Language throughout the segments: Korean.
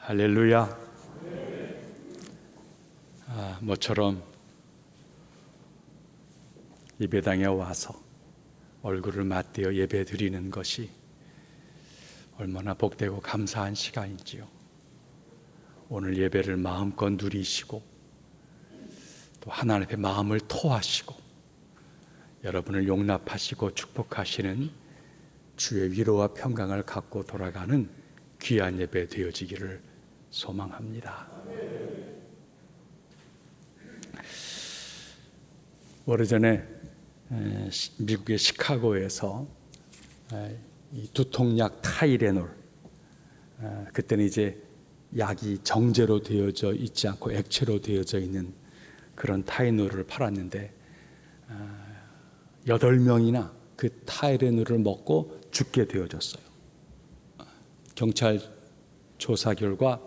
할렐루야. 모처럼 예배당에 와서 얼굴을 맞대어 예배 드리는 것이 얼마나 복되고 감사한 시간인지요. 오늘 예배를 마음껏 누리시고 또 하나님 앞에 마음을 토하시고 여러분을 용납하시고 축복하시는 주의 위로와 평강을 갖고 돌아가는 귀한 예배 되어지기를 소망합니다. 오래전에 미국의 시카고에서 이 두통약 타이레놀, 그때는 이제 약이 정제로 되어져 있지 않고 액체로 되어져 있는 그런 타이레놀을 팔았는데 8명이나 그 타이레놀을 먹고 죽게 되어졌어요. 경찰 조사 결과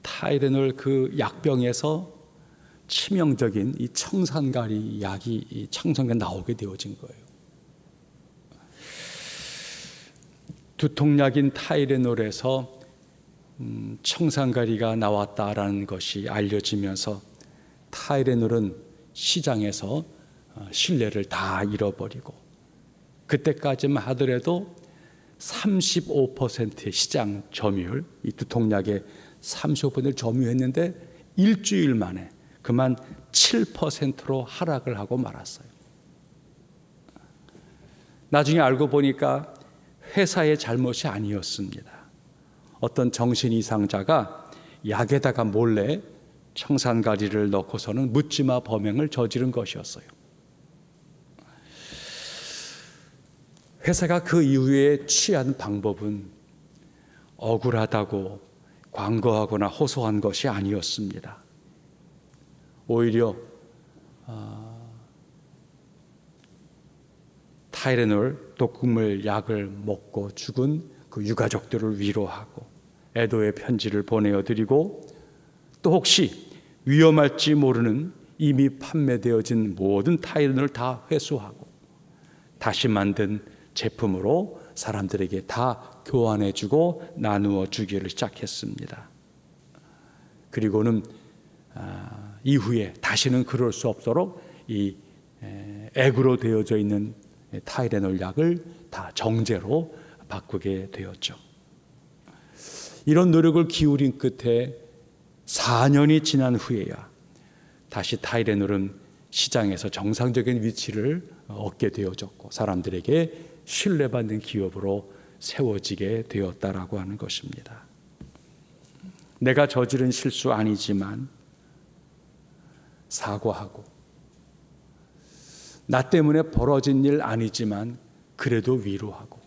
타이레놀 그 약병에서 치명적인 이 청산가리 약이 이 청산가리 나오게 되어진 거예요. 두통약인 타이레놀에서 청산가리가 나왔다라는 것이 알려지면서 타이레놀은 시장에서 신뢰를 다 잃어버리고 그때까지만 하더라도 35%의 시장 점유율, 이 두통약의 35%를 점유했는데 일주일 만에 그만 7%로 하락을 하고 말았어요. 나중에 알고 보니까 회사의 잘못이 아니었습니다. 어떤 정신 이상자가 약에다가 몰래 청산가리를 넣고서는 묻지마 범행을 저지른 것이었어요. 회사가 그 이후에 취한 방법은 억울하다고 광고하거나 호소한 것이 아니었습니다. 오히려 타이레놀 독극물 약을 먹고 죽은 그 유가족들을 위로하고 애도의 편지를 보내어드리고 또 혹시 위험할지 모르는 이미 판매되어진 모든 타이레놀을 다 회수하고 다시 만든 제품으로 사람들에게 다 교환해주고 나누어 주기를 시작했습니다. 그리고는 이후에 다시는 그럴 수 없도록 이 액으로 되어져 있는 타이레놀 약을 다 정제로 바꾸게 되었죠. 이런 노력을 기울인 끝에 4년이 지난 후에야 다시 타이레놀은 시장에서 정상적인 위치를 얻게 되어졌고 사람들에게 신뢰받는 기업으로 세워지게 되었다라고 하는 것입니다. 내가 저지른 실수 아니지만 사과하고 나 때문에 벌어진 일 아니지만 그래도 위로하고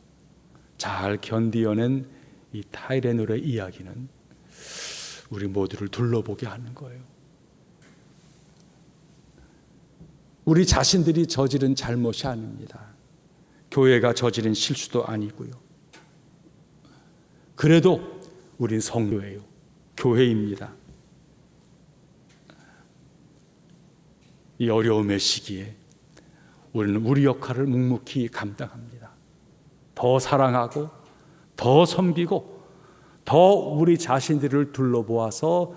잘 견디어낸 이 타이레놀의 이야기는 우리 모두를 둘러보게 하는 거예요. 우리 자신들이 저지른 잘못이 아닙니다. 교회가 저지른 실수도 아니고요. 그래도 우린 성도예요. 교회입니다. 이 어려움의 시기에 우리는 우리 역할을 묵묵히 감당합니다. 더 사랑하고 더 섬기고 더 우리 자신들을 둘러보아서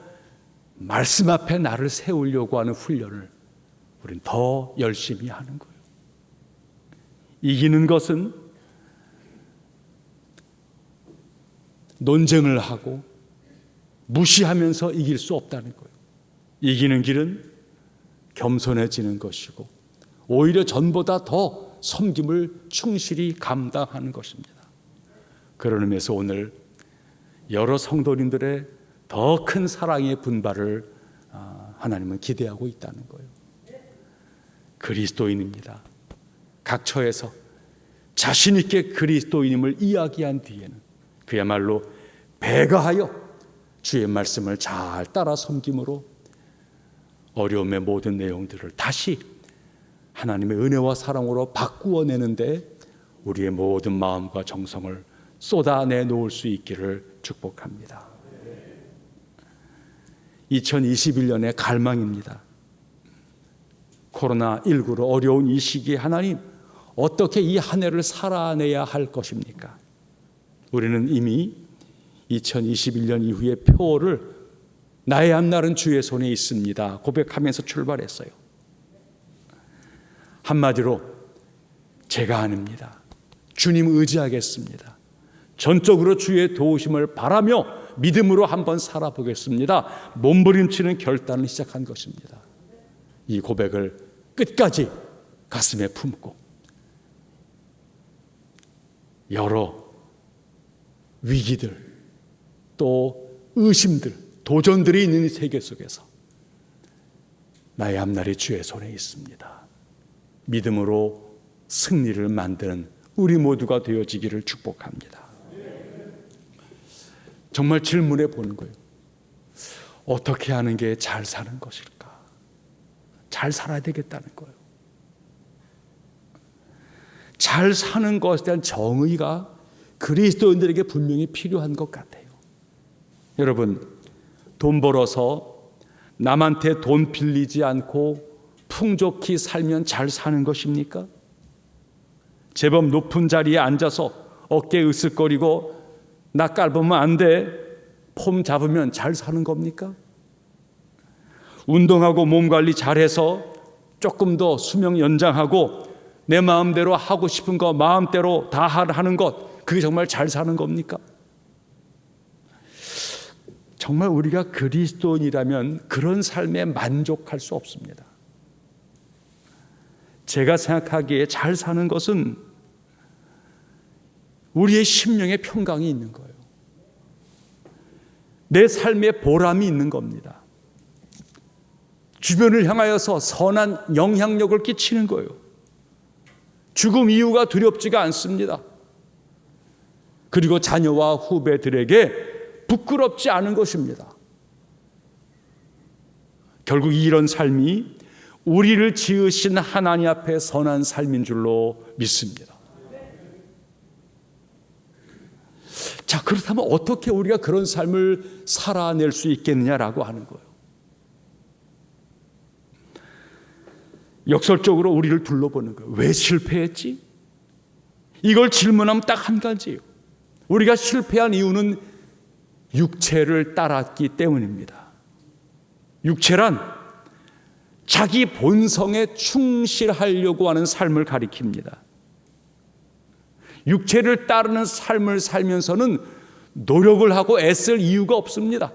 말씀 앞에 나를 세우려고 하는 훈련을 우린 더 열심히 하는 거예요. 이기는 것은 논쟁을 하고 무시하면서 이길 수 없다는 거예요. 이기는 길은 겸손해지는 것이고 오히려 전보다 더 섬김을 충실히 감당하는 것입니다. 그런 의미에서 오늘 여러 성도님들의 더 큰 사랑의 분발을 하나님은 기대하고 있다는 거예요. 그리스도인입니다. 각 처에서 자신 있게 그리스도인임을 이야기한 뒤에는 그야말로 배가하여 주의 말씀을 잘 따라 섬김으로 어려움의 모든 내용들을 다시 하나님의 은혜와 사랑으로 바꾸어내는데 우리의 모든 마음과 정성을 쏟아내 놓을 수 있기를 축복합니다. 2021년의 갈망입니다. 코로나19로 어려운 이 시기에 하나님 어떻게 이 한 해를 살아내야 할 것입니까? 우리는 이미 2021년 이후의 표를 나의 앞날은 주의 손에 있습니다 고백하면서 출발했어요. 한마디로 제가 아닙니다. 주님 의지하겠습니다. 전적으로 주의 도우심을 바라며 믿음으로 한번 살아보겠습니다. 몸부림치는 결단을 시작한 것입니다. 이 고백을 끝까지 가슴에 품고 여러 위기들 또 의심들 도전들이 있는 이 세계 속에서 나의 앞날이 주의 손에 있습니다. 믿음으로 승리를 만드는 우리 모두가 되어지기를 축복합니다. 정말 질문해 보는 거예요. 어떻게 하는 게 잘 사는 것일까? 잘 살아야 되겠다는 거예요. 잘 사는 것에 대한 정의가 그리스도인들에게 분명히 필요한 것 같아요. 여러분, 돈 벌어서 남한테 돈 빌리지 않고 풍족히 살면 잘 사는 것입니까? 제법 높은 자리에 앉아서 어깨 으쓱거리고 나 깔보면 안 돼, 폼 잡으면 잘 사는 겁니까? 운동하고 몸 관리 잘해서 조금 더 수명 연장하고 내 마음대로 하고 싶은 거 마음대로 다 하는 것, 그게 정말 잘 사는 겁니까? 정말 우리가 그리스도인이라면 그런 삶에 만족할 수 없습니다. 제가 생각하기에 잘 사는 것은 우리의 심령의 평강이 있는 거예요. 내 삶에 보람이 있는 겁니다. 주변을 향하여서 선한 영향력을 끼치는 거예요. 죽음 이후가 두렵지가 않습니다. 그리고 자녀와 후배들에게 부끄럽지 않은 것입니다. 결국 이런 삶이 우리를 지으신 하나님 앞에 선한 삶인 줄로 믿습니다. 자, 그렇다면 어떻게 우리가 그런 삶을 살아낼 수 있겠느냐라고 하는 거예요. 역설적으로 우리를 둘러보는 거예요. 왜 실패했지? 이걸 질문하면 딱 한 가지예요. 우리가 실패한 이유는 육체를 따랐기 때문입니다. 육체란 자기 본성에 충실하려고 하는 삶을 가리킵니다. 육체를 따르는 삶을 살면서는 노력을 하고 애쓸 이유가 없습니다.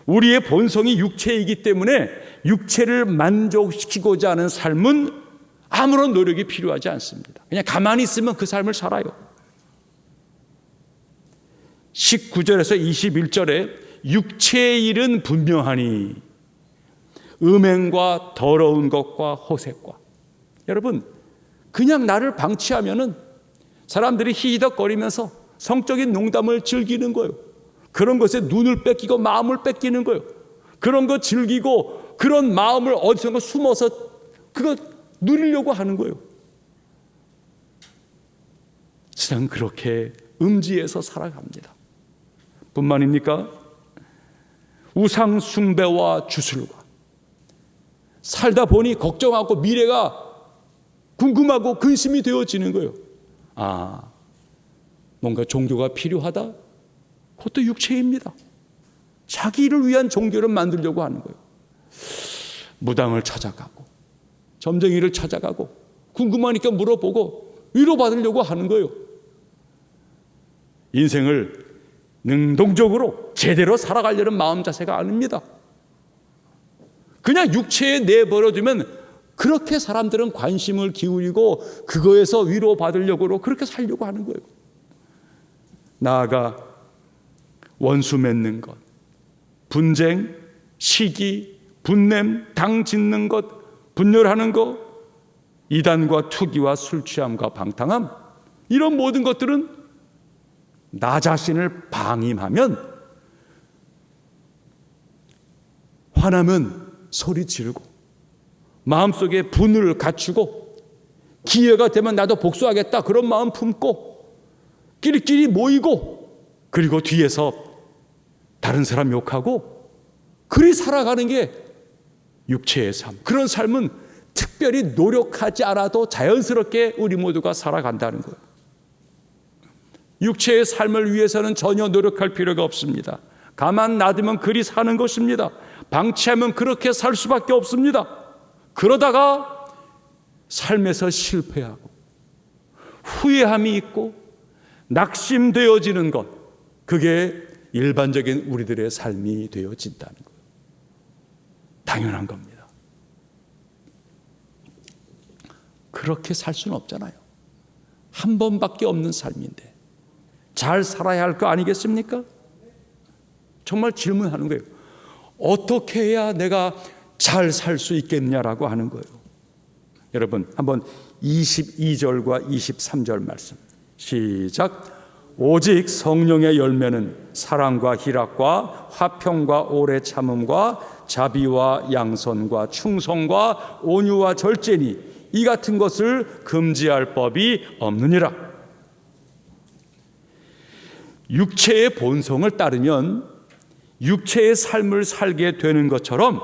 우리의 본성이 육체이기 때문에 육체를 만족시키고자 하는 삶은 아무런 노력이 필요하지 않습니다. 그냥 가만히 있으면 그 삶을 살아요. 19절에서 21절에 육체의 일은 분명하니 음행과 더러운 것과 호색과. 여러분, 그냥 나를 방치하면은 사람들이 히히덕거리면서 성적인 농담을 즐기는 거예요. 그런 것에 눈을 뺏기고 마음을 뺏기는 거예요. 그런 거 즐기고 그런 마음을 어디선가 숨어서 그거 누리려고 하는 거예요. 세상은 그렇게 음지에서 살아갑니다. 뿐만입니까? 우상 숭배와 주술과 살다 보니 걱정하고 미래가 궁금하고 근심이 되어지는 거예요. 아, 뭔가 종교가 필요하다? 그것도 육체입니다. 자기를 위한 종교를 만들려고 하는 거예요. 무당을 찾아가고 점쟁이를 찾아가고 궁금하니까 물어보고 위로받으려고 하는 거예요. 인생을 능동적으로 제대로 살아가려는 마음 자세가 아닙니다. 그냥 육체에 내버려두면 그렇게 사람들은 관심을 기울이고 그거에서 위로받으려고 그렇게 살려고 하는 거예요. 나아가 원수 맺는 것, 분쟁, 시기, 분냄, 당 짓는 것, 분열하는 것, 이단과 투기와 술 취함과 방탕함, 이런 모든 것들은 나 자신을 방임하면, 화나면 소리 지르고 마음속에 분을 갖추고 기회가 되면 나도 복수하겠다 그런 마음 품고 끼리끼리 모이고 그리고 뒤에서 다른 사람 욕하고 그리 살아가는 게 육체의 삶. 그런 삶은 특별히 노력하지 않아도 자연스럽게 우리 모두가 살아간다는 거예요. 육체의 삶을 위해서는 전혀 노력할 필요가 없습니다. 가만 놔두면 그리 사는 것입니다. 방치하면 그렇게 살 수밖에 없습니다. 그러다가 삶에서 실패하고 후회함이 있고 낙심되어지는 것, 그게 일반적인 우리들의 삶이 되어진다는 거예요. 당연한 겁니다. 그렇게 살 수는 없잖아요. 한 번밖에 없는 삶인데 잘 살아야 할 거 아니겠습니까? 정말 질문하는 거예요. 어떻게 해야 내가 잘 살 수 있겠냐라고 하는 거예요. 여러분 한번 22절과 23절 말씀 시작. 오직 성령의 열매는 사랑과 희락과 화평과 오래 참음과 자비와 양선과 충성과 온유와 절제니 이 같은 것을 금지할 법이 없느니라. 육체의 본성을 따르면 육체의 삶을 살게 되는 것처럼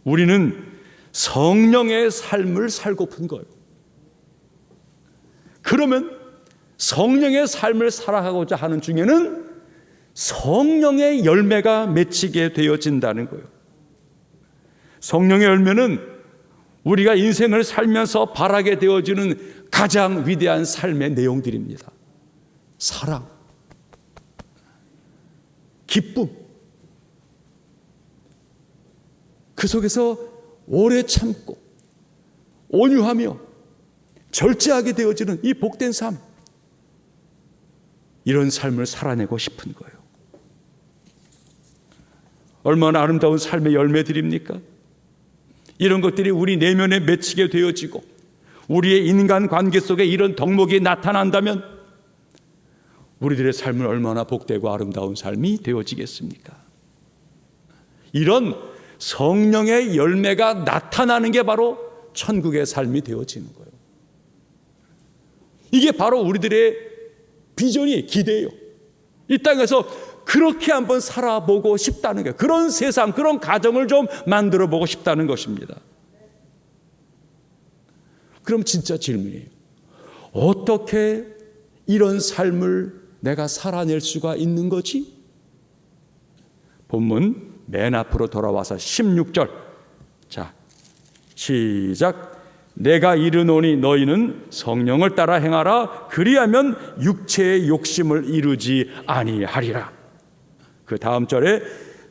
우리는 성령의 삶을 살고픈 거예요. 그러면 성령의 삶을 살아가고자 하는 중에는 성령의 열매가 맺히게 되어진다는 거예요. 성령의 열매는 우리가 인생을 살면서 바라게 되어지는 가장 위대한 삶의 내용들입니다. 사랑, 기쁨, 그 속에서 오래 참고 온유하며 절제하게 되어지는 이 복된 삶, 이런 삶을 살아내고 싶은 거예요. 얼마나 아름다운 삶의 열매들입니까? 이런 것들이 우리 내면에 맺히게 되어지고 우리의 인간관계 속에 이런 덕목이 나타난다면 우리들의 삶은 얼마나 복되고 아름다운 삶이 되어지겠습니까? 이런 성령의 열매가 나타나는 게 바로 천국의 삶이 되어지는 거예요. 이게 바로 우리들의 비전이 기대예요. 이 땅에서 그렇게 한번 살아보고 싶다는 거예요. 그런 세상, 그런 가정을 좀 만들어 보고 싶다는 것입니다. 그럼 진짜 질문이에요. 어떻게 이런 삶을 내가 살아낼 수가 있는 거지? 본문 맨 앞으로 돌아와서 16절. 자, 시작. 내가 이르노니 너희는 성령을 따라 행하라. 그리하면 육체의 욕심을 이루지 아니하리라. 그 다음 절에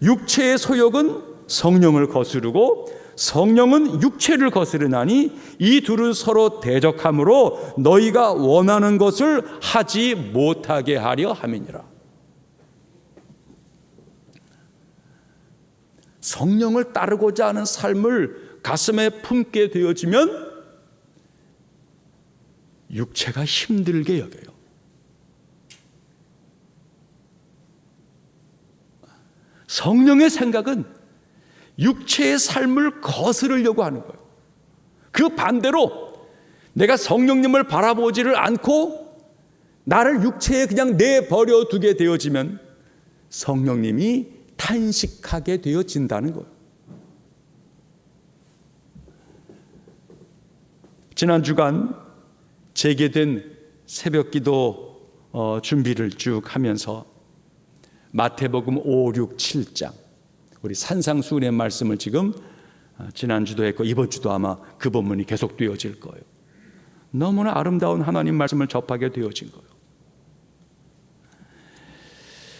육체의 소욕은 성령을 거스르고 성령은 육체를 거스르나니 이 둘은 서로 대적하므로 너희가 원하는 것을 하지 못하게 하려 함이니라. 성령을 따르고자 하는 삶을 가슴에 품게 되어지면 육체가 힘들게 여겨요. 성령의 생각은 육체의 삶을 거스르려고 하는 거예요. 그 반대로 내가 성령님을 바라보지를 않고 나를 육체에 그냥 내버려 두게 되어지면 성령님이 탄식하게 되어진다는 거예요. 지난 주간 재개된 새벽기도 준비를 쭉 하면서 마태복음 5, 6, 7장 우리 산상수훈의 말씀을 지금 지난주도 했고 이번 주도 아마 그 본문이 계속 되어질 거예요. 너무나 아름다운 하나님 말씀을 접하게 되어진 거예요.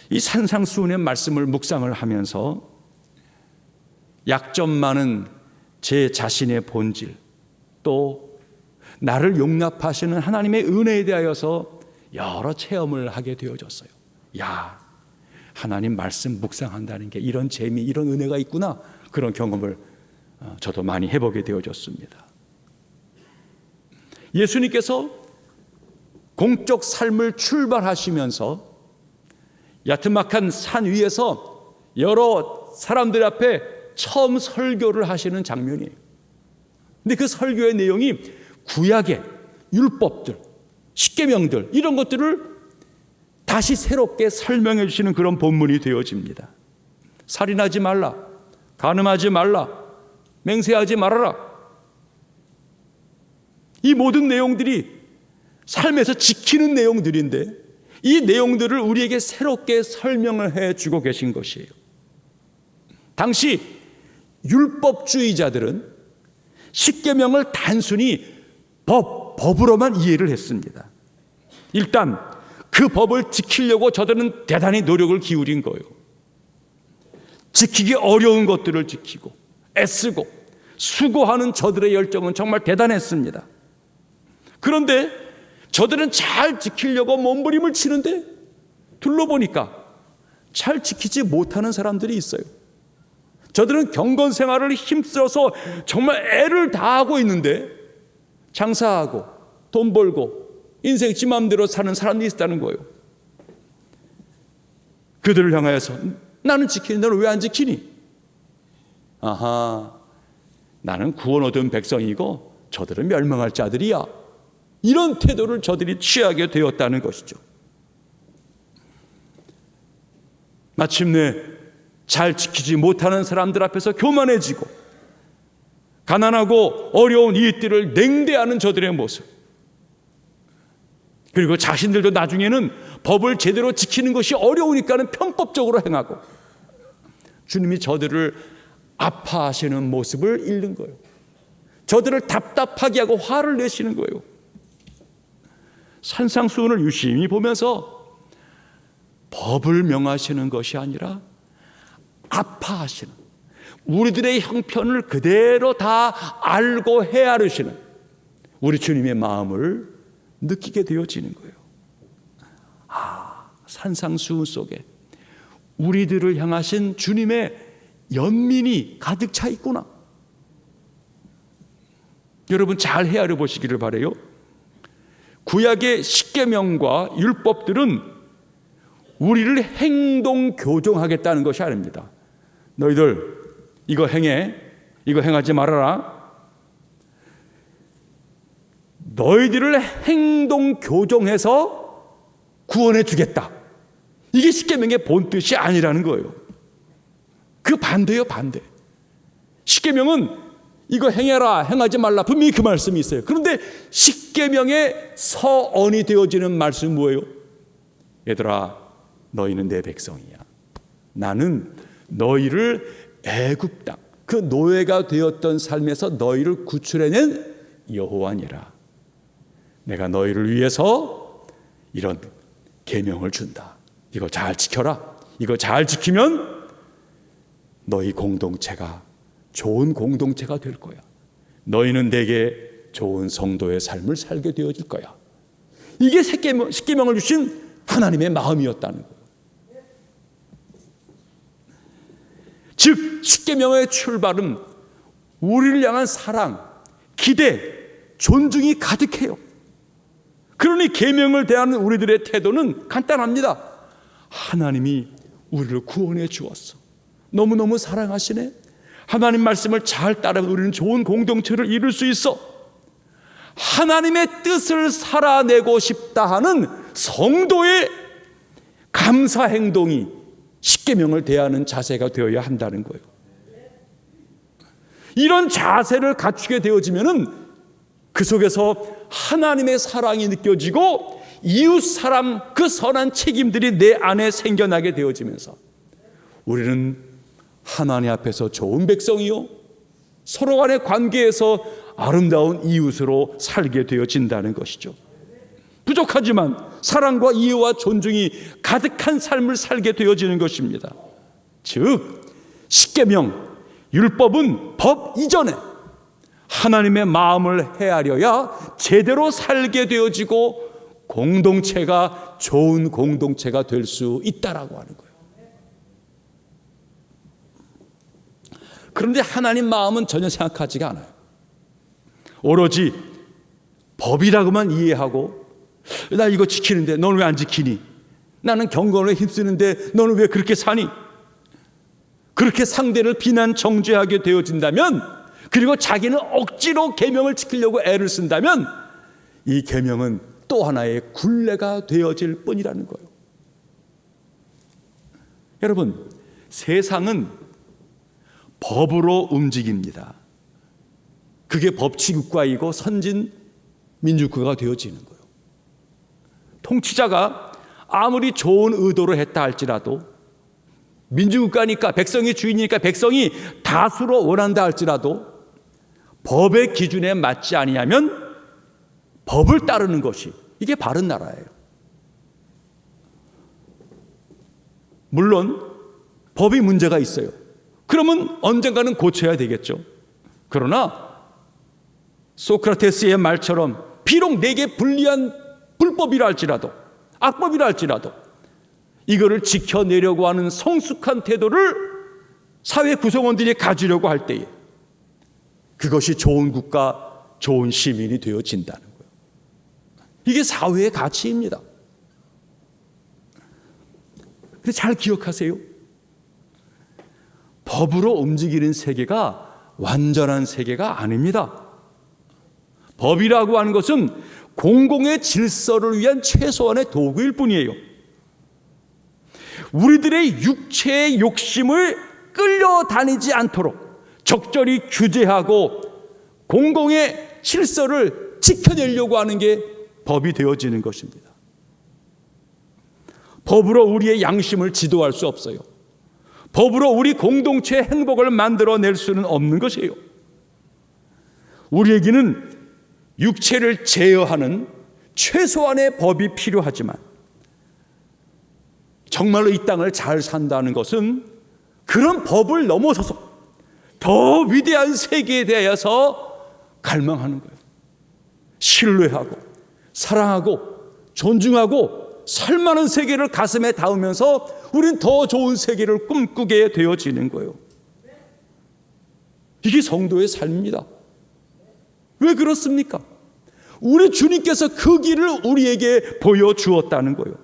이 산상수훈의 말씀을 묵상을 하면서 약점 많은 제 자신의 본질, 또 나를 용납하시는 하나님의 은혜에 대하여서 여러 체험을 하게 되어졌어요. 야, 하나님 말씀 묵상한다는 게 이런 재미, 이런 은혜가 있구나. 그런 경험을 저도 많이 해보게 되어졌습니다. 예수님께서 공적 삶을 출발하시면서 야트막한 산 위에서 여러 사람들 앞에 처음 설교를 하시는 장면이에요. 근데 그 설교의 내용이 구약의 율법들, 십계명들 이런 것들을 다시 새롭게 설명해 주시는 그런 본문이 되어집니다. 살인하지 말라, 간음하지 말라, 맹세하지 말아라. 이 모든 내용들이 삶에서 지키는 내용들인데 이 내용들을 우리에게 새롭게 설명을 해주고 계신 것이에요. 당시 율법주의자들은 십계명을 단순히 법으로만 이해를 했습니다. 일단 그 법을 지키려고 저들은 대단히 노력을 기울인 거예요. 지키기 어려운 것들을 지키고 애쓰고 수고하는 저들의 열정은 정말 대단했습니다. 그런데 저들은 잘 지키려고 몸부림을 치는데 둘러보니까 잘 지키지 못하는 사람들이 있어요. 저들은 경건 생활을 힘써서 정말 애를 다하고 있는데 장사하고 돈 벌고 인생 지 맘대로 사는 사람들이 있다는 거예요. 그들을 향하여서 나는 지키니 너는 왜 안 지키니? 아하, 나는 구원 얻은 백성이고 저들은 멸망할 자들이야. 이런 태도를 저들이 취하게 되었다는 것이죠. 마침내 잘 지키지 못하는 사람들 앞에서 교만해지고 가난하고 어려운 이웃들을 냉대하는 저들의 모습, 그리고 자신들도 나중에는 법을 제대로 지키는 것이 어려우니까는 편법적으로 행하고 주님이 저들을 아파하시는 모습을 잃는 거예요. 저들을 답답하게 하고 화를 내시는 거예요. 산상수훈을 유심히 보면서 법을 명하시는 것이 아니라 아파하시는, 우리들의 형편을 그대로 다 알고 헤아르시는 우리 주님의 마음을 느끼게 되어지는 거예요. 아, 산상수훈 속에 우리들을 향하신 주님의 연민이 가득 차 있구나. 여러분 잘 헤아려 보시기를 바라요. 구약의 십계명과 율법들은 우리를 행동 교정하겠다는 것이 아닙니다. 너희들 이거 행해, 이거 행하지 말아라. 너희들을 행동 교정해서 구원해 주겠다. 이게 십계명의 본뜻이 아니라는 거예요. 그 반대예요, 반대. 십계명은 이거 행해라, 행하지 말라, 분명히 그 말씀이 있어요. 그런데 십계명의 서언이 되어지는 말씀은 뭐예요? 얘들아, 너희는 내 백성이야. 나는 너희를 애굽 땅, 그 노예가 되었던 삶에서 너희를 구출해낸 여호와니라. 내가 너희를 위해서 이런 계명을 준다. 이거 잘 지켜라. 이거 잘 지키면 너희 공동체가 좋은 공동체가 될 거야. 너희는 내게 좋은 성도의 삶을 살게 되어질 거야. 이게 십계명을 주신 하나님의 마음이었다는 거예요. 즉 십계명의 출발은 우리를 향한 사랑, 기대, 존중이 가득해요. 그러니 계명을 대하는 우리들의 태도는 간단합니다. 하나님이 우리를 구원해 주었어. 너무너무 사랑하시네. 하나님 말씀을 잘 따르면 우리는 좋은 공동체를 이룰 수 있어. 하나님의 뜻을 살아내고 싶다 하는 성도의 감사 행동이 십계명을 대하는 자세가 되어야 한다는 거예요. 이런 자세를 갖추게 되어지면은 그 속에서 하나님의 사랑이 느껴지고 이웃 사람 그 선한 책임들이 내 안에 생겨나게 되어지면서 우리는 하나님 앞에서 좋은 백성이요, 서로 간의 관계에서 아름다운 이웃으로 살게 되어진다는 것이죠. 부족하지만 사랑과 이해와 존중이 가득한 삶을 살게 되어지는 것입니다. 즉 십계명, 율법은 법 이전에 하나님의 마음을 헤아려야 제대로 살게 되어지고 공동체가 좋은 공동체가 될 수 있다라고 하는 거예요. 그런데 하나님 마음은 전혀 생각하지가 않아요. 오로지 법이라고만 이해하고, 나 이거 지키는데 너는 왜 안 지키니? 나는 경건에 힘쓰는데 너는 왜 그렇게 사니? 그렇게 상대를 비난 정죄하게 되어진다면, 그리고 자기는 억지로 계명을 지키려고 애를 쓴다면 이 계명은 또 하나의 굴레가 되어질 뿐이라는 거예요. 여러분, 세상은 법으로 움직입니다. 그게 법치국가이고 선진 민주국가가 되어지는 거예요. 통치자가 아무리 좋은 의도로 했다 할지라도, 민주국가니까 백성이 주인이니까 백성이 다수로 원한다 할지라도 법의 기준에 맞지 아니하면 법을 따르는 것이 이게 바른 나라예요. 물론 법이 문제가 있어요. 그러면 언젠가는 고쳐야 되겠죠. 그러나 소크라테스의 말처럼 비록 내게 불리한 불법이라 할지라도, 악법이라 할지라도 이거를 지켜내려고 하는 성숙한 태도를 사회 구성원들이 가지려고 할 때에 그것이 좋은 국가, 좋은 시민이 되어진다는 거예요. 이게 사회의 가치입니다. 근데 잘 기억하세요. 법으로 움직이는 세계가 완전한 세계가 아닙니다. 법이라고 하는 것은 공공의 질서를 위한 최소한의 도구일 뿐이에요. 우리들의 육체의 욕심을 끌려다니지 않도록 적절히 규제하고 공공의 질서를 지켜내려고 하는 게 법이 되어지는 것입니다. 법으로 우리의 양심을 지도할 수 없어요. 법으로 우리 공동체의 행복을 만들어낼 수는 없는 것이에요. 우리에게는 육체를 제어하는 최소한의 법이 필요하지만 정말로 이 땅을 잘 산다는 것은 그런 법을 넘어서서 더 위대한 세계에 대해서 갈망하는 거예요. 신뢰하고 사랑하고 존중하고 살만한 세계를 가슴에 담으면서 우린 더 좋은 세계를 꿈꾸게 되어지는 거예요. 이게 성도의 삶입니다. 왜 그렇습니까? 우리 주님께서 그 길을 우리에게 보여주었다는 거예요.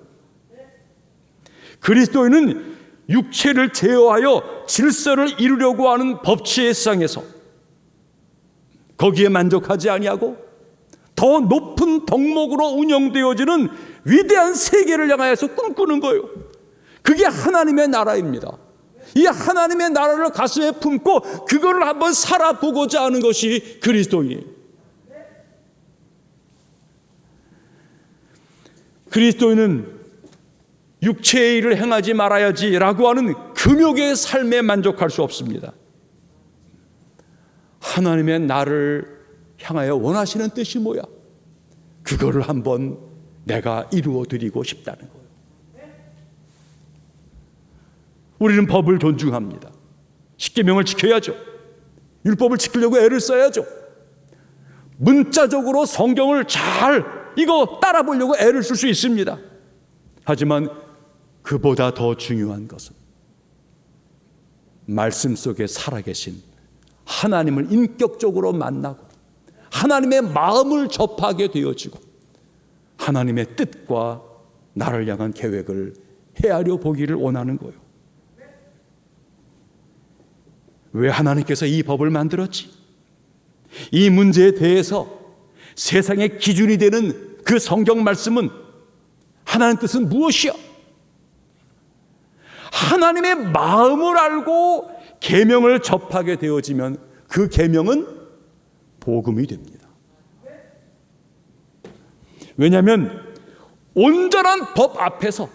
그리스도인은 육체를 제어하여 질서를 이루려고 하는 법치의 세상에서 거기에 만족하지 아니하고 더 높은 덕목으로 운영되어지는 위대한 세계를 향하여서 꿈꾸는 거예요. 그게 하나님의 나라입니다. 이 하나님의 나라를 가슴에 품고 그거를 한번 살아보고자 하는 것이 그리스도인이에요. 그리스도인은 육체의 일을 행하지 말아야지라고 하는 금욕의 삶에 만족할 수 없습니다. 하나님의 나를 향하여 원하시는 뜻이 뭐야? 그거를 한번 내가 이루어 드리고 싶다는 거예요. 우리는 법을 존중합니다. 십계명을 지켜야죠. 율법을 지키려고 애를 써야죠. 문자적으로 성경을 잘 이거 따라 보려고 애를 쓸 수 있습니다. 하지만 그보다 더 중요한 것은 말씀 속에 살아계신 하나님을 인격적으로 만나고 하나님의 마음을 접하게 되어지고 하나님의 뜻과 나를 향한 계획을 헤아려 보기를 원하는 거예요. 왜 하나님께서 이 법을 만들었지? 이 문제에 대해서 세상의 기준이 되는 그 성경 말씀은 하나님 뜻은 무엇이야? 하나님의 마음을 알고 계명을 접하게 되어지면 그 계명은 복음이 됩니다. 왜냐하면 온전한 법 앞에서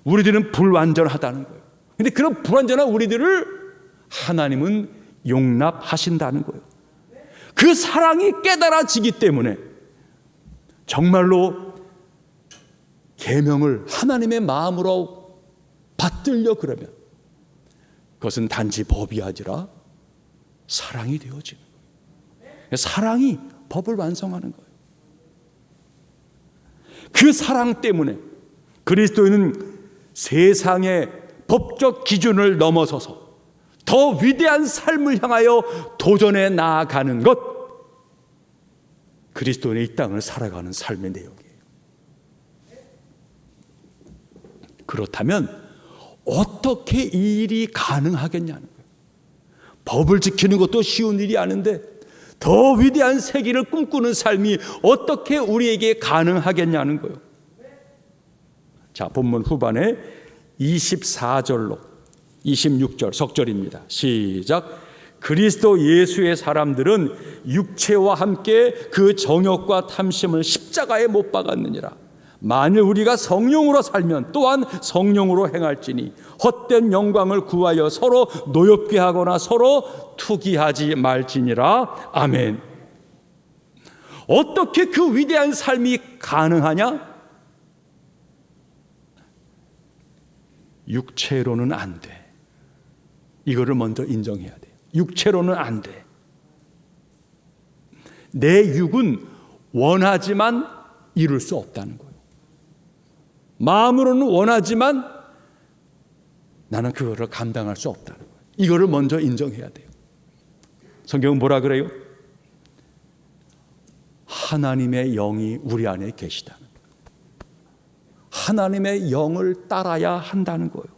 우리들은 불완전하다는 거예요. 그런데 그런 불완전한 우리들을 하나님은 용납하신다는 거예요. 그 사랑이 깨달아지기 때문에 정말로 계명을 하나님의 마음으로 받들려 그러면 그것은 단지 법이 아니라 사랑이 되어지는 거예요. 사랑이 법을 완성하는 거예요. 그 사랑 때문에 그리스도인은 세상의 법적 기준을 넘어서서 더 위대한 삶을 향하여 도전해 나아가는 것, 그리스도인의 이 땅을 살아가는 삶의 내용이에요. 그렇다면 어떻게 이 일이 가능하겠냐는 거예요. 법을 지키는 것도 쉬운 일이 아닌데 더 위대한 세계를 꿈꾸는 삶이 어떻게 우리에게 가능하겠냐는 거예요. 자, 본문 후반에 24절로 26절 석절입니다. 시작. 그리스도 예수의 사람들은 육체와 함께 그 정욕과 탐심을 십자가에 못 박았느니라. 만일 우리가 성령으로 살면 또한 성령으로 행할지니 헛된 영광을 구하여 서로 노엽게 하거나 서로 투기하지 말지니라. 아멘. 어떻게 그 위대한 삶이 가능하냐? 육체로는 안 돼. 이거를 먼저 인정해야 돼요. 육체로는 안 돼. 내 육은 원하지만 이룰 수 없다는 거예요. 마음으로는 원하지만 나는 그거를 감당할 수 없다는 거예요. 이거를 먼저 인정해야 돼요. 성경은 뭐라 그래요? 하나님의 영이 우리 안에 계시다는 거예요. 하나님의 영을 따라야 한다는 거예요.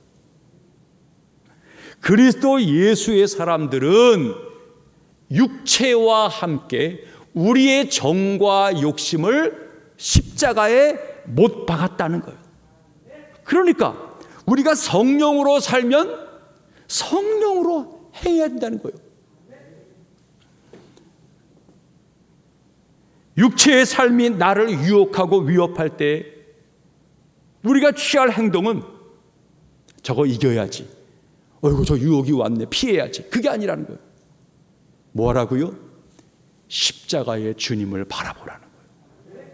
그리스도 예수의 사람들은 육체와 함께 우리의 정과 욕심을 십자가에 못 박았다는 거예요. 그러니까 우리가 성령으로 살면 성령으로 행해야 된다는 거예요. 육체의 삶이 나를 유혹하고 위협할 때 우리가 취할 행동은 저거 이겨야지. 어이구, 저 유혹이 왔네. 피해야지. 그게 아니라는 거예요. 뭐라고요? 십자가의 주님을 바라보라는 거예요.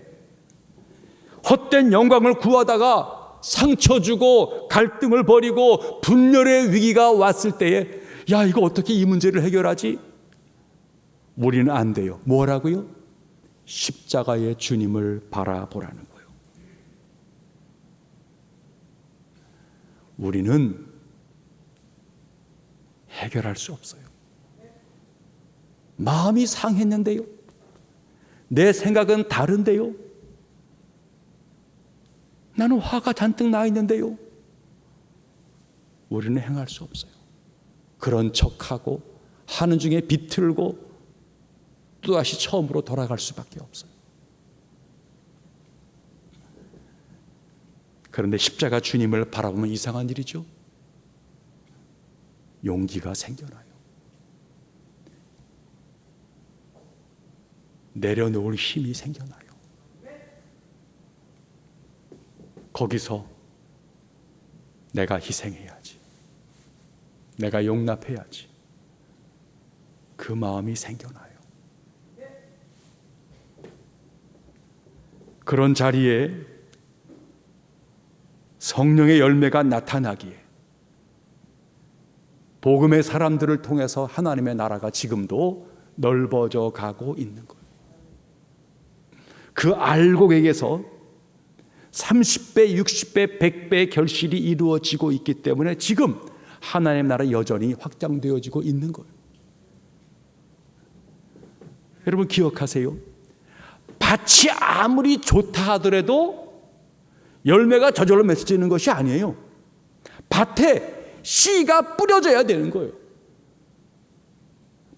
헛된 영광을 구하다가 상처 주고 갈등을 벌이고 분열의 위기가 왔을 때에 야, 이거 어떻게 이 문제를 해결하지? 우리는 안 돼요. 뭐라고요? 십자가의 주님을 바라보라는 거예요. 우리는 해결할 수 없어요. 마음이 상했는데요. 내 생각은 다른데요. 나는 화가 잔뜩 나 있는데요. 우리는 행할 수 없어요. 그런 척하고 하는 중에 비틀고 또다시 처음으로 돌아갈 수밖에 없어요. 그런데 십자가 주님을 바라보면 이상한 일이죠. 용기가 생겨나요. 내려놓을 힘이 생겨나요. 거기서 내가 희생해야지. 내가 용납해야지. 그 마음이 생겨나요. 그런 자리에 성령의 열매가 나타나기에 복음의 사람들을 통해서 하나님의 나라가 지금도 넓어져 가고 있는 거예요. 그 알곡에게서 30배, 60배, 100배의 결실이 이루어지고 있기 때문에 지금 하나님의 나라 여전히 확장되어지고 있는 거예요. 여러분 기억하세요. 밭이 아무리 좋다 하더라도 열매가 저절로 맺어지는 것이 아니에요. 밭에 씨가 뿌려져야 되는 거예요.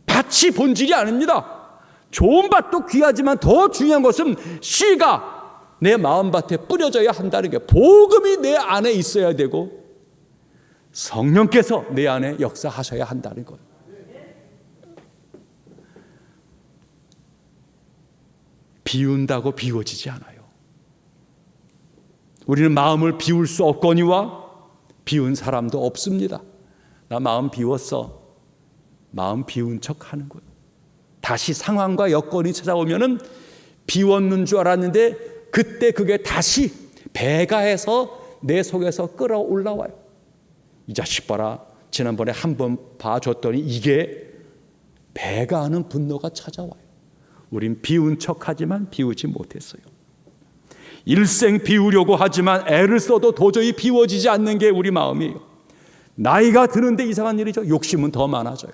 밭이 본질이 아닙니다. 좋은 밭도 귀하지만 더 중요한 것은 씨가 내 마음밭에 뿌려져야 한다는 게, 복음이 내 안에 있어야 되고 성령께서 내 안에 역사하셔야 한다는 거예요. 비운다고 비워지지 않아요. 우리는 마음을 비울 수 없거니와 비운 사람도 없습니다. 나 마음 비웠어. 마음 비운 척 하는 거예요. 다시 상황과 여건이 찾아오면은 비웠는 줄 알았는데 그때 그게 다시 배가 해서 내 속에서 끌어올라와요. 이 자식 봐라. 지난번에 한번 봐줬더니 이게 배가 하는 분노가 찾아와요. 우린 비운 척하지만 비우지 못했어요. 일생 비우려고 하지만 애를 써도 도저히 비워지지 않는 게 우리 마음이에요. 나이가 드는데 이상한 일이죠. 욕심은 더 많아져요.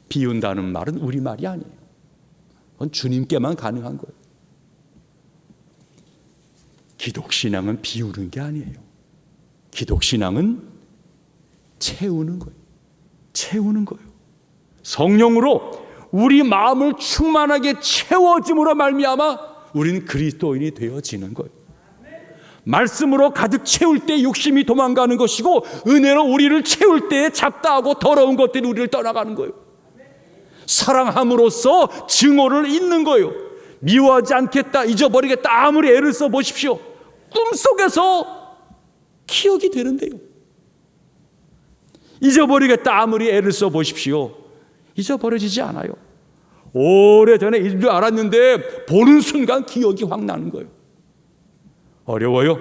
비운다는 말은 우리 말이 아니에요. 그건 주님께만 가능한 거예요. 기독신앙은 비우는 게 아니에요. 기독신앙은 채우는 거예요. 채우는 거예요. 성령으로 우리 마음을 충만하게 채워짐으로 말미암아 우리는 그리스도인이 되어지는 거예요. 말씀으로 가득 채울 때 욕심이 도망가는 것이고, 은혜로 우리를 채울 때에 잡다하고 더러운 것들이 우리를 떠나가는 거예요. 사랑함으로써 증오를 잇는 거예요. 미워하지 않겠다, 잊어버리겠다, 아무리 애를 써보십시오. 꿈속에서 기억이 되는데요. 잊어버리겠다, 아무리 애를 써보십시오. 잊어버려지지 않아요. 오래전에 잊은 줄 알았는데 보는 순간 기억이 확 나는 거예요. 어려워요?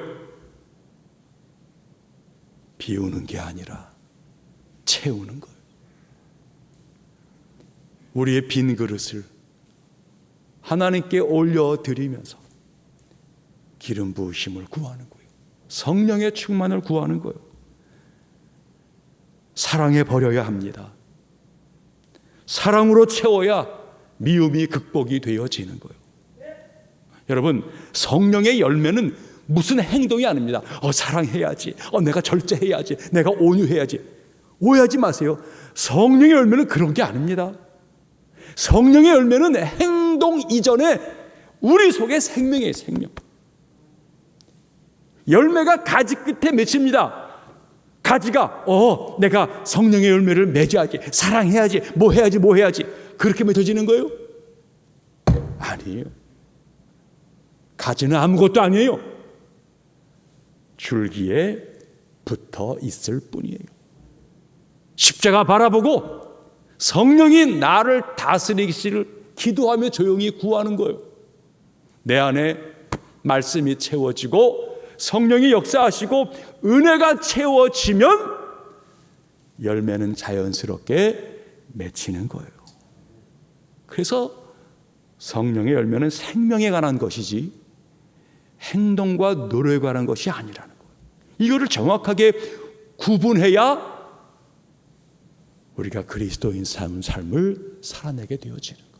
비우는 게 아니라 채우는 거예요. 우리의 빈 그릇을 하나님께 올려드리면서 기름 부으심을 구하는 거예요. 성령의 충만을 구하는 거예요. 사랑해 버려야 합니다. 사랑으로 채워야 미움이 극복이 되어지는 거예요. 여러분, 성령의 열매는 무슨 행동이 아닙니다. 사랑해야지, 내가 절제해야지, 내가 온유해야지. 오해하지 마세요. 성령의 열매는 그런 게 아닙니다. 성령의 열매는 행동 이전에 우리 속에 생명이에요. 생명. 열매가 가지 끝에 맺힙니다. 가지가 내가 성령의 열매를 맺어야지, 사랑해야지, 뭐 해야지 그렇게 맺어지는 거예요? 아니에요. 가지는 아무것도 아니에요. 줄기에 붙어 있을 뿐이에요. 십자가 바라보고 성령이 나를 다스리기를 기도하며 조용히 구하는 거예요. 내 안에 말씀이 채워지고 성령이 역사하시고 은혜가 채워지면 열매는 자연스럽게 맺히는 거예요. 그래서 성령의 열매는 생명에 관한 것이지 행동과 노력에 관한 것이 아니라는 거예요. 이거를 정확하게 구분해야 우리가 그리스도인 삶을 살아내게 되어지는 거예요.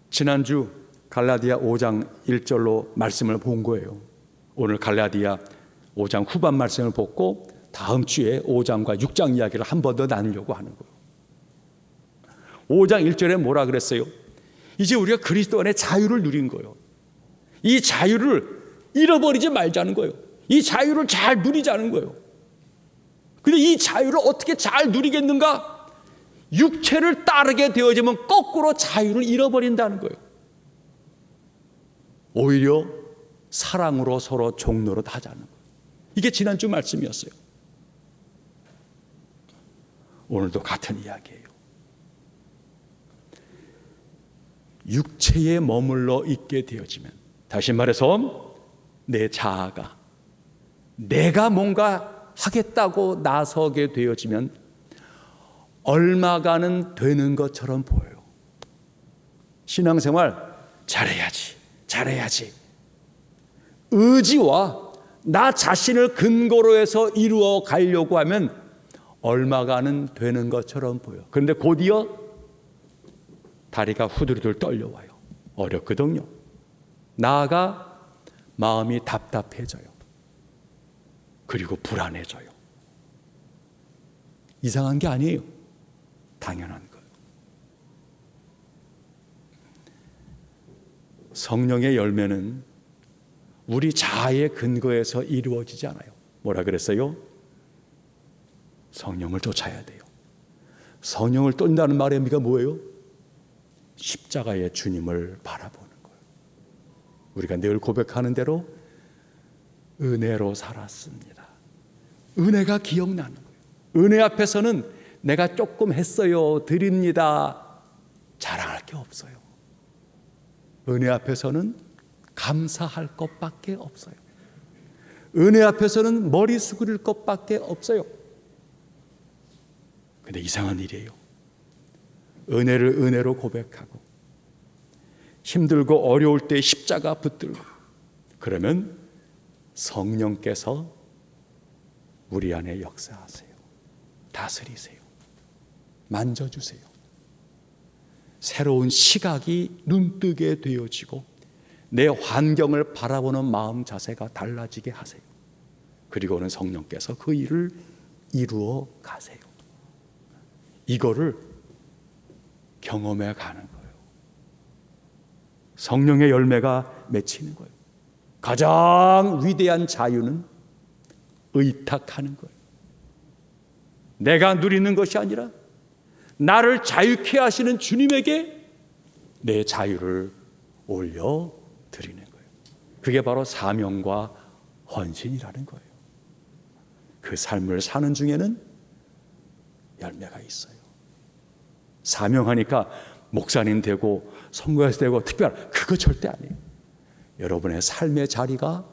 지난주 갈라디아 5장 1절로 말씀을 본 거예요. 오늘 갈라디아 5장 후반 말씀을 보고 다음 주에 5장과 6장 이야기를 한 번 더 나누려고 하는 거예요. 5장 1절에 뭐라 그랬어요? 이제 우리가 그리스도 안에 자유를 누린 거예요. 이 자유를 잃어버리지 말자는 거예요. 이 자유를 잘 누리자는 거예요. 근데 이 자유를 어떻게 잘 누리겠는가? 육체를 따르게 되어지면 거꾸로 자유를 잃어버린다는 거예요. 오히려 사랑으로 서로 종노릇 하자는 거예요. 이게 지난주 말씀이었어요. 오늘도 같은 이야기예요. 육체에 머물러 있게 되어지면, 다시 말해서 내 자아가 내가 뭔가 하겠다고 나서게 되어지면 얼마간은 되는 것처럼 보여요. 신앙생활 잘해야지. 의지와 나 자신을 근거로 해서 이루어 가려고 하면 얼마간은 되는 것처럼 보여. 그런데 곧이어 다리가 후들후들 떨려와요. 어렵거든요. 나아가 마음이 답답해져요. 그리고 불안해져요. 이상한 게 아니에요. 당연한 거예요. 성령의 열매는 우리 자아의 근거에서 이루어지지 않아요. 뭐라 그랬어요? 성령을 쫓아야 돼요. 성령을 쫓는다는 말의 의미가 뭐예요? 십자가의 주님을 바라보는 거예요. 우리가 늘 고백하는 대로 은혜로 살았습니다. 은혜가 기억나는 거예요. 은혜 앞에서는 내가 조금 했어요, 드립니다, 자랑할 게 없어요. 은혜 앞에서는 감사할 것밖에 없어요. 은혜 앞에서는 머리 숙일 것밖에 없어요. 근데 이상한 일이에요. 은혜를 은혜로 고백하고 힘들고 어려울 때 십자가 붙들고 그러면 성령께서 우리 안에 역사하세요. 다스리세요. 만져주세요. 새로운 시각이 눈뜨게 되어지고 내 환경을 바라보는 마음 자세가 달라지게 하세요. 그리고는 성령께서 그 일을 이루어 가세요. 이거를 경험해 가는 거예요. 성령의 열매가 맺히는 거예요. 가장 위대한 자유는 의탁하는 거예요. 내가 누리는 것이 아니라 나를 자유케 하시는 주님에게 내 자유를 올려드리는 거예요. 그게 바로 사명과 헌신이라는 거예요. 그 삶을 사는 중에는 열매가 있어요. 사명하니까 목사님 되고 선교사 되고 특별한 그거 절대 아니에요. 여러분의 삶의 자리가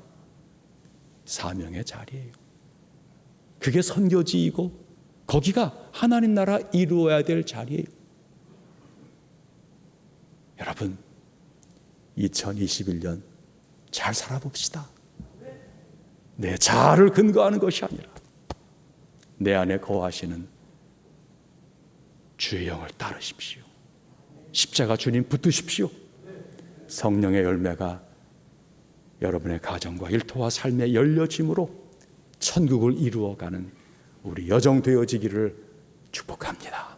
사명의 자리예요. 그게 선교지이고 거기가 하나님 나라 이루어야 될 자리예요. 여러분 2021년 잘 살아봅시다. 내 자아를 근거하는 것이 아니라 내 안에 거하시는 주의 영을 따르십시오. 십자가 주님 붙드십시오. 성령의 열매가 여러분의 가정과 일터와 삶에 열려짐으로 천국을 이루어가는 우리 여정 되어지기를 축복합니다.